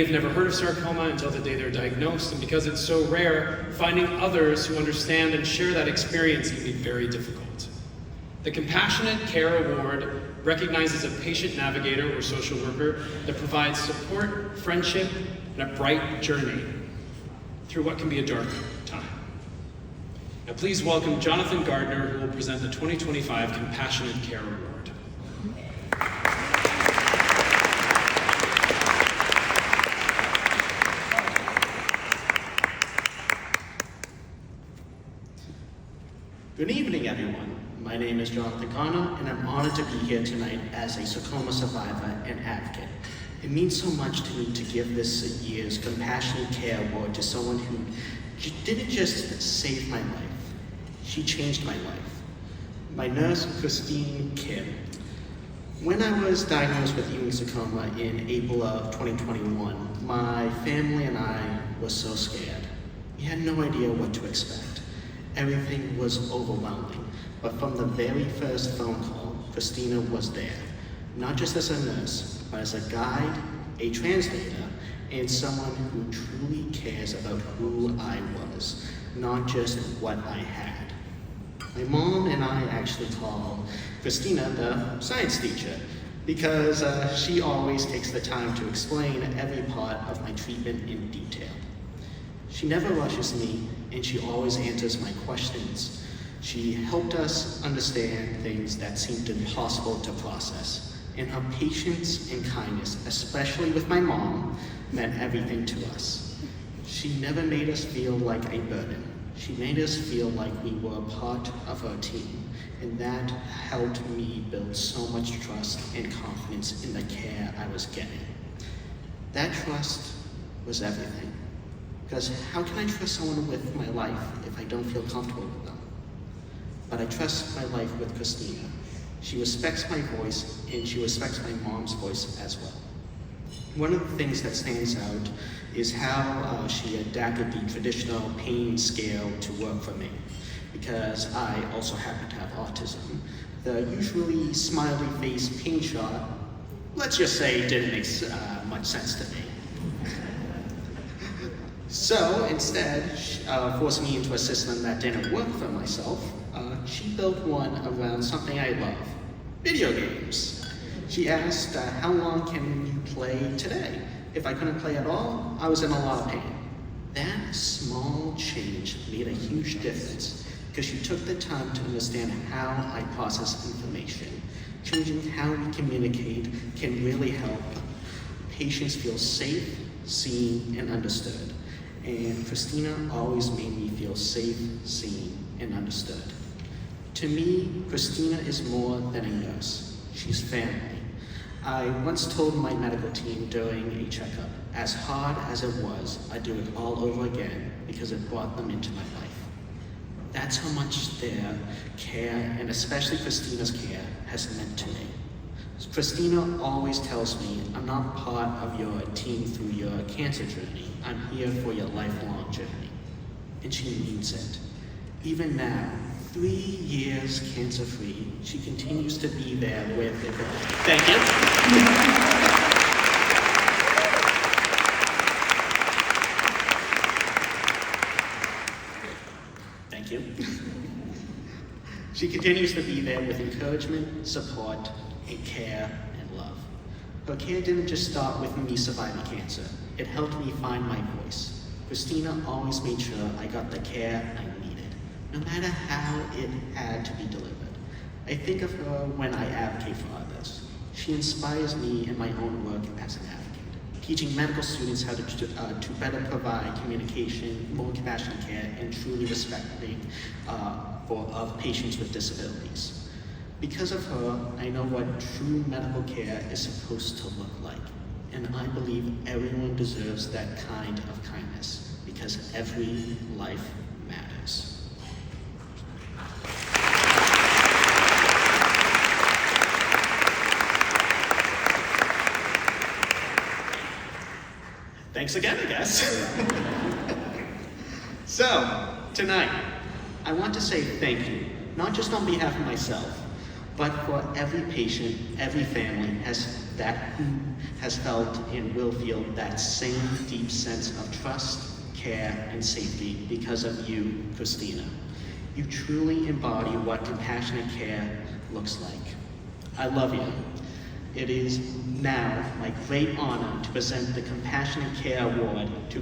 They've never heard of sarcoma until the day they're diagnosed, and because it's so rare, finding others who understand and share that experience can be very difficult. The Compassionate Care Award recognizes a patient navigator or social worker that provides support, friendship, and a bright journey through what can be a dark time. Now please welcome Jonathan Gardner, who will present the 2025 Compassionate Care Award. Good evening, everyone. My name is Jonathan Gardner, and I'm honored to be here tonight as a sarcoma survivor and advocate. It means so much to me to give this year's Compassionate Care Award to someone who didn't just save my life, she changed my life. My nurse, Christine Kim. When I was diagnosed with Ewing sarcoma in April of 2021, my family and I were so scared. We had no idea what to expect. Everything was overwhelming, but from the very first phone call, Christina was there, not just as a nurse, but as a guide, a translator, and someone who truly cares about who I was, not just what I had. My mom and I actually call Christina the science teacher, because she always takes the time to explain every part of my treatment in detail. She never rushes me, and she always answers my questions. She helped us understand things that seemed impossible to process, and her patience and kindness, especially with my mom, meant everything to us. She never made us feel like a burden. She made us feel like we were a part of her team, and that helped me build so much trust and confidence in the care I was getting. That trust was everything. Because how can I trust someone with my life if I don't feel comfortable with them? But I trust my life with Christina. She respects my voice, and she respects my mom's voice as well. One of the things that stands out is how she adapted the traditional pain scale to work for me. Because I also happen to have autism, the usually smiley face pain chart, let's just say, didn't make much sense to me. So instead, forcing me into a system that didn't work for myself, she built one around something I love, video games. She asked, how long can you play today? If I couldn't play at all, I was in a lot of pain. That small change made a huge difference because she took the time to understand how I process information. Changing how we communicate can really help patients feel safe, seen, and understood. And Christina always made me feel safe, seen, and understood. To me, Christina is more than a nurse. She's family. I once told my medical team during a checkup, as hard as it was, I'd do it all over again because it brought them into my life. That's how much their care, and especially Christina's care, has meant to me. Christina always tells me, I'm not part of your team through your cancer journey. I'm here for your lifelong journey. And she means it. Even now, 3 years cancer-free, she continues to be there with it. Thank you. Thank you. She continues to be there with encouragement, support, and care and love. Her care didn't just start with me surviving cancer. It helped me find my voice. Christina always made sure I got the care I needed, no matter how it had to be delivered. I think of her when I advocate for others. She inspires me in my own work as an advocate, teaching medical students how to better provide communication, more compassionate care, and truly respecting of patients with disabilities. Because of her, I know what true medical care is supposed to look like. And I believe everyone deserves that kind of kindness because every life matters. Thanks again, I guess. So, tonight, I want to say thank you, not just on behalf of myself, but for every patient, every family that who has felt and will feel that same deep sense of trust, care, and safety because of you, Christina. You truly embody what compassionate care looks like. I love you. It is now my great honor to present the Compassionate Care Award to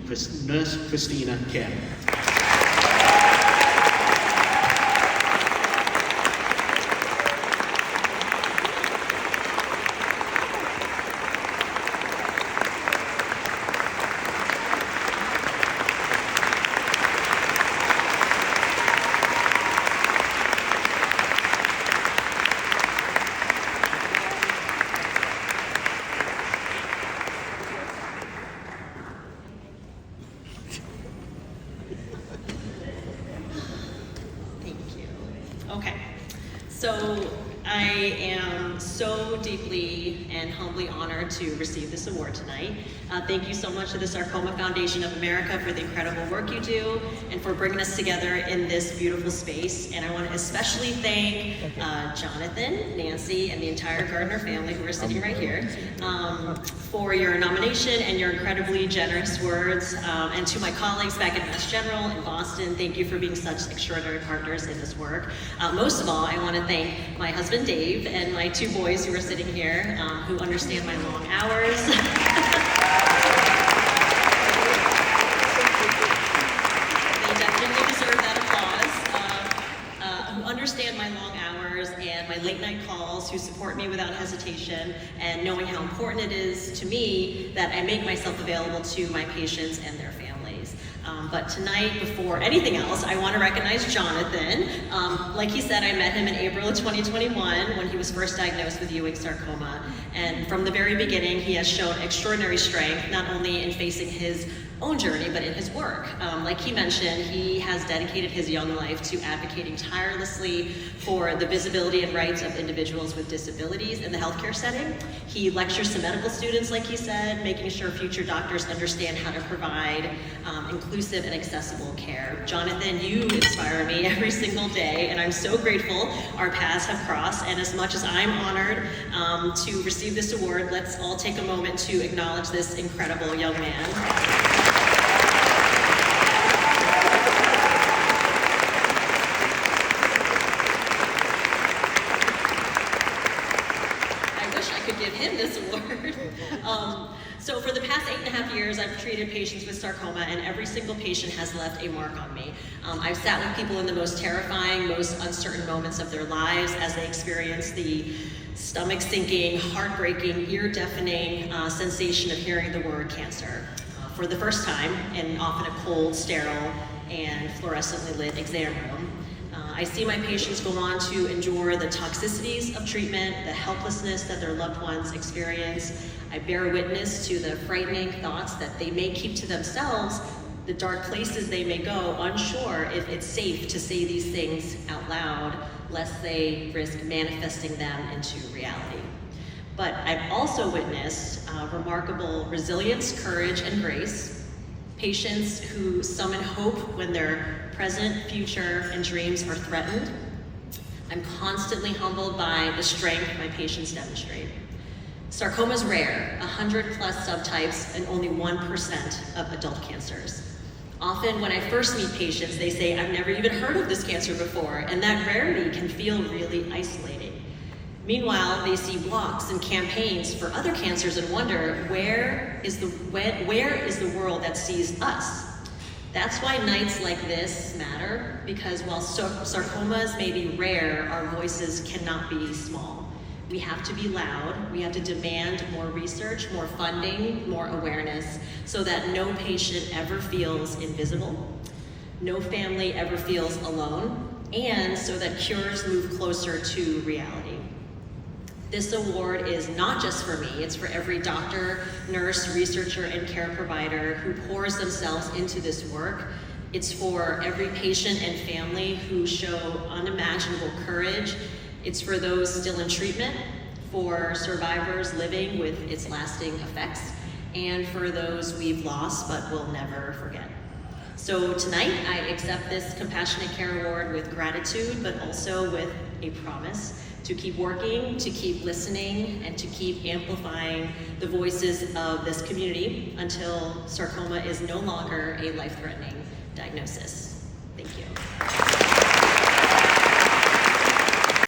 Nurse Christina Kim. Okay, so I am so deeply and humbly honored to receive this award tonight. Thank you so much to the Sarcoma Foundation of America for the incredible work you do and for bringing us together in this beautiful space. And I want to especially thank Jonathan, Nancy, and the entire Gardner family who are sitting right here for your nomination and your incredibly generous words. And to my colleagues back at Mass General in Boston, thank you for being such extraordinary partners in this work. Most of all, I want to thank my husband Dave and my two boys who are sitting here who understand my long hours. They definitely deserve that applause. Who understand my long hours and my late night calls, who support me without hesitation, and knowing how important it is to me that I make myself available to my patients and their families. But tonight, before anything else, I want to recognize Jonathan. Like he said, I met him in April of 2021 when he was first diagnosed with Ewing sarcoma. And from the very beginning, he has shown extraordinary strength, not only in facing his own journey, but in his work. Like he mentioned, he has dedicated his young life to advocating tirelessly for the visibility and rights of individuals with disabilities in the healthcare setting. He lectures to medical students, like he said, making sure future doctors understand how to provide inclusive and accessible care. Jonathan, you inspire me every single day, and I'm so grateful our paths have crossed. And as much as I'm honored to receive this award, let's all take a moment to acknowledge this incredible young man. Give him this award. So for the past 8.5 years, I've treated patients with sarcoma, and every single patient has left a mark on me. I've sat with people in the most terrifying, most uncertain moments of their lives as they experience the stomach-sinking, heartbreaking, ear-deafening sensation of hearing the word cancer for the first time, in often a cold, sterile, and fluorescently lit exam room. I see my patients go on to endure the toxicities of treatment, the helplessness that their loved ones experience. I bear witness to the frightening thoughts that they may keep to themselves, the dark places they may go, unsure if it's safe to say these things out loud, lest they risk manifesting them into reality. But I've also witnessed remarkable resilience, courage, and grace. Patients who summon hope when their present, future, and dreams are threatened. I'm constantly humbled by the strength my patients demonstrate. Sarcoma is rare, 100+ subtypes, and only 1% of adult cancers. Often when I first meet patients, they say, I've never even heard of this cancer before, and that rarity can feel really isolating. Meanwhile, they see walks and campaigns for other cancers and wonder, where is the world that sees us? That's why nights like this matter, because while sarcomas may be rare, our voices cannot be small. We have to be loud, we have to demand more research, more funding, more awareness, so that no patient ever feels invisible, no family ever feels alone, and so that cures move closer to reality. This award is not just for me, it's for every doctor, nurse, researcher, and care provider who pours themselves into this work. It's for every patient and family who show unimaginable courage. It's for those still in treatment, for survivors living with its lasting effects, and for those we've lost but will never forget. So tonight, I accept this Compassionate Care Award with gratitude, but also with a promise to keep working, to keep listening, and to keep amplifying the voices of this community until sarcoma is no longer a life-threatening diagnosis. Thank you.